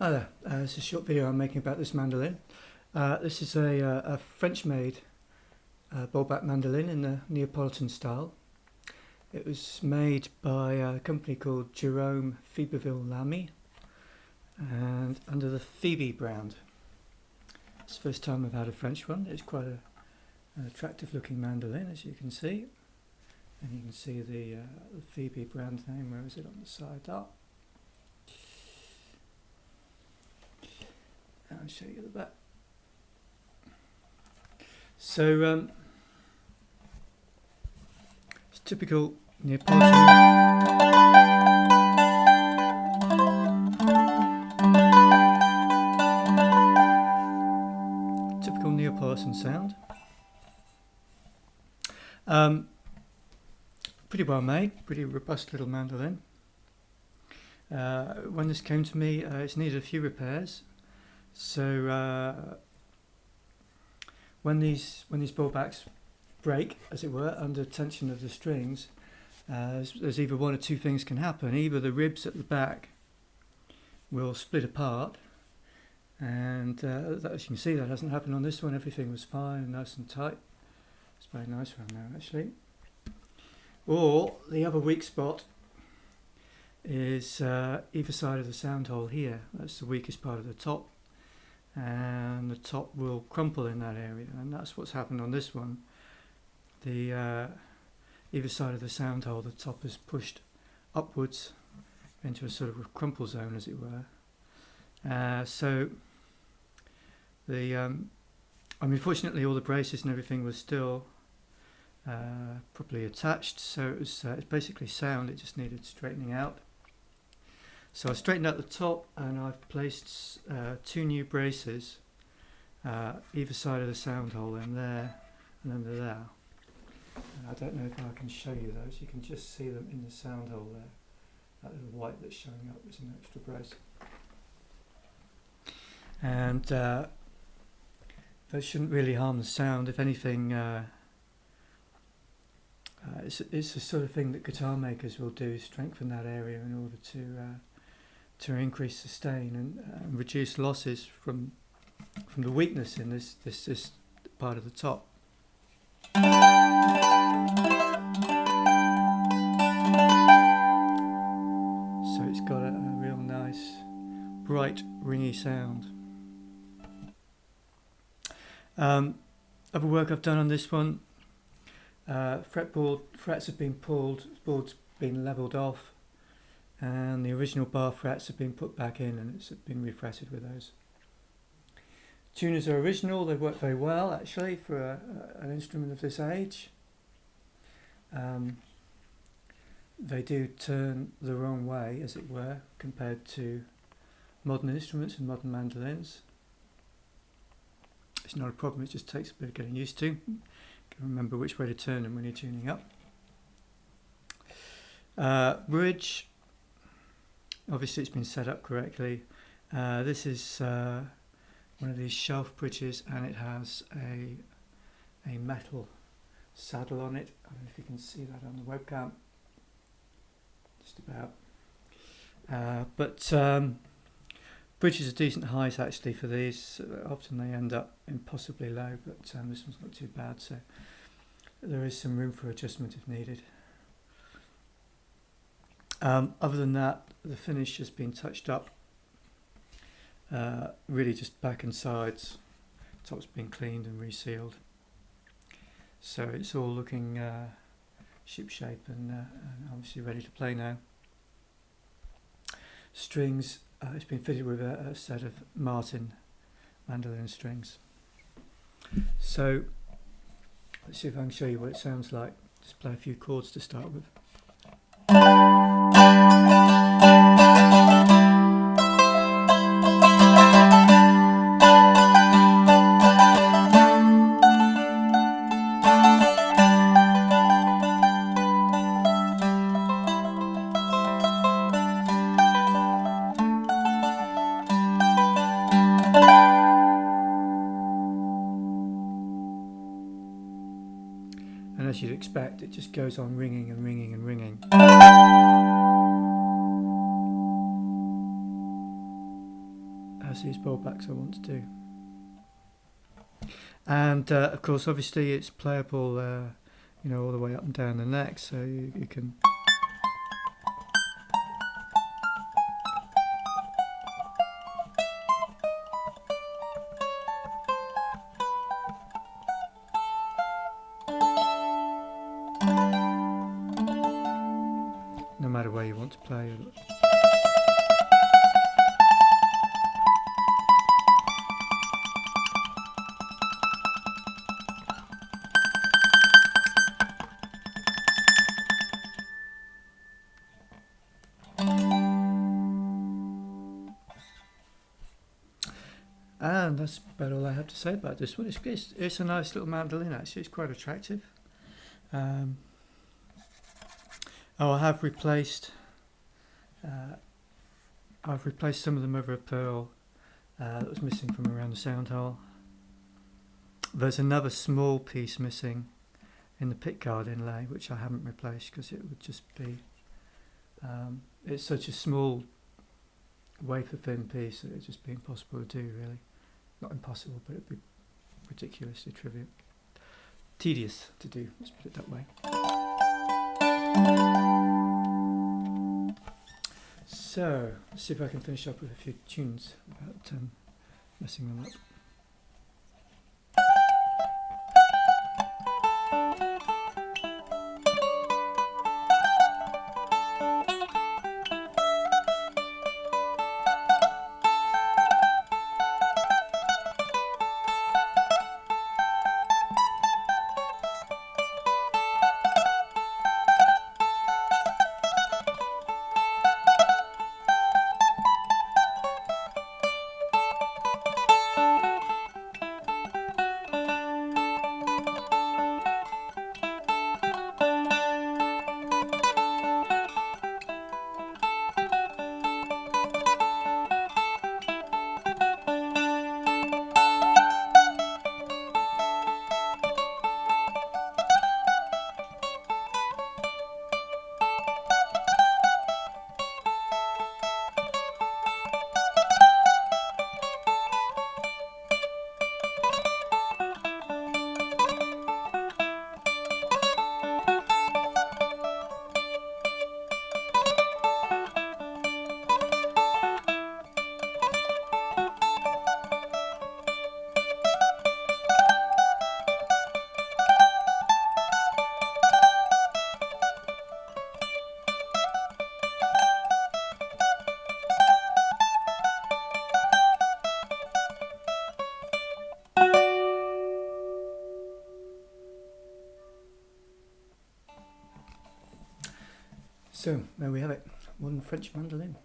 Hi there, this is a short video I'm making about this mandolin. This is a French-made bowback mandolin in the Neapolitan style. It was made by a company called Jerome Thibouville-Lamy and under the Phebe brand. It's the first time I've had a French one. It's quite an attractive looking mandolin, as you can see. And you can see the Phebe brand name. Where is it on the side? I'll show you the back. So it's typical Neapolitan. Typical Neapolitan sound. Pretty well made, pretty robust little mandolin. When this came to me, it's needed a few repairs. So when these bowbacks break, as it were, under tension of the strings, there's either one or two things can happen. Either the ribs at the back will split apart, and as you can see, that hasn't happened on this one. Everything was fine and nice and tight. It's a very nice one now, actually. Or the other weak spot is either side of the sound hole here. That's the weakest part of the top, and the top will crumple in that area, and that's what's happened on this one. The either side of the sound hole, the top is pushed upwards into a sort of a crumple zone, as it were. So the fortunately all the braces and everything was still properly attached, so it's basically sound. It just needed straightening out. So I straightened out the top, and I've placed two new braces either side of the sound hole, and there and under there. And I don't know if I can show you those. You can just see them in the sound hole there. That little white that's showing up is an extra brace. And those shouldn't really harm the sound. If anything, it's the sort of thing that guitar makers will do, strengthen that area in order to increase sustain and reduce losses from the weakness in this part of the top. So it's got a real nice, bright, ringy sound. Other work I've done on this one, frets have been pulled, board's been levelled off, and the original bar frets have been put back in, and it's been refretted with those. Tuners are original. They work very well, actually, for an instrument of this age. They do turn the wrong way, as it were, compared to modern instruments and modern mandolins. It's not a problem, it just takes a bit of getting used to. You can remember which way to turn them when you're tuning up. Bridge, obviously it's been set up correctly. This is one of these shelf bridges, and it has a metal saddle on it. I don't know if you can see that on the webcam. Just about. But bridges are decent height actually for these. Often they end up impossibly low, but this one's not too bad, so there is some room for adjustment if needed. Other than that, the finish has been touched up. Really just back and sides. Top's been cleaned and resealed. So it's all looking ship shape and obviously ready to play now. Strings, it's been fitted with a set of Martin mandolin strings. So let's see if I can show you what it sounds like. Just play a few chords to start with. And as you'd expect, it just goes on ringing and ringing and ringing. these bowl backs I want to do. And of course, obviously, it's playable, all the way up and down the neck, so you can. No matter where you want to play it. And that's about all I have to say about this one. It's a nice little mandolin, actually. It's quite attractive. I have replaced. I've replaced some of them over a pearl that was missing from around the sound hole. There's another small piece missing in the pickguard inlay, which I haven't replaced because it would just be. It's such a small wafer thin piece that it'd just be impossible to do, really. Not impossible, but it'd be ridiculously trivial. Tedious to do, let's put it that way. So, let's see if I can finish up with a few tunes without messing them up. So, there we have it. One French mandolin.